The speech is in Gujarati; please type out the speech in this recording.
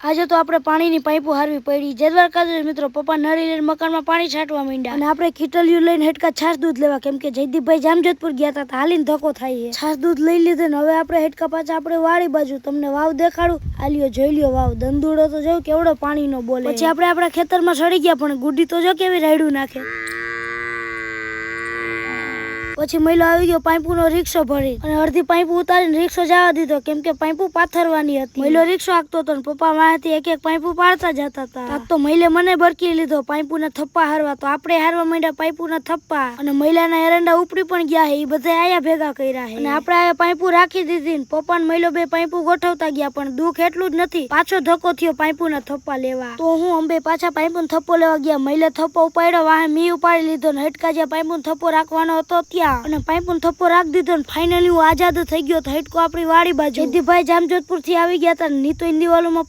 આજે તો આપણે પાણીની પાઇપો હારવી પડી। જય દ્વારકાધીશ મિત્રો, પપ્પા નળી લઈને મકાનમાં પાણી છાંટવા માંડ્યા અને આપણે ખીટલીયું લઈને હેટકા છાસ દૂધ લેવા, કેમ કે જયદીપભાઈ જામજોધપુર ગયા હતા, હાલીને ધક્કો થાય છે। છાસ દૂધ લઈ લીધે ને હવે આપણે હેટકા પાછા આપણે વાડી બાજુ તમને વાવ દેખાડું। આલ્યો જોઈ લ્યો વાવ, દંદુડો તો જો કેવડો પાણીનો બોલે। પછી આપણે આપણા ખેતરમાં ચડી ગયા, પણ ગુડી તો જો કેવી રાયડું નાખે। પછી મહિલો આવી ગયો પાઇપુનો રિક્ષો ભરી અને અડધી પાઇપ ઉતારીને રિક્ષો જવા દીધો, કેમ કે પાઇપુ પાથરવાની હતી। મહિલો રિક્ષો હાંકતો હતો ને પપ્પા વાંથી એક એક પાઇપુ પાડતા જતા હતા। તો મહિલે મને બરકી લીધો પાઇપુના થપ્પા હારવા, તો આપણે હારવા માંડ્યા પાઇપુના થપ્પા અને મહિલાના એરંડા ઉપડી પણ ગયા છે, એ બધા આયા ભેગા કર્યા છે અને આપણે આ પાઇપુ રાખી દીધી ને પપ્પા ને મહિલો બે પાઇપુ ગોઠવતા ગયા। પણ દુઃખ એટલું જ નથી, પાછો ધક્કો થયો પાઇપુના થપ્પા લેવા, તો હું અંબે પાછા પાઇપુનો થપ્પો લેવા ગયા। મહિલે થપ્પો ઉપાડ્યો, વાહે મી ઉપાડી લીધો ને હેટકા જ્યાં પાઇપુનો થપ્પો રાખવાનો હતો ત્યાં અને પાઇપનો થપ્પો રાખી દીધો ને ફાઇનલી હું આઝાદ થઈ ગયો। તો હેટકો આપણી વાડી બાજુ જયદીપભાઈ જામજોધપુર થી આવી ગયા હતા, નીતો ઇન્દીવાલોમાં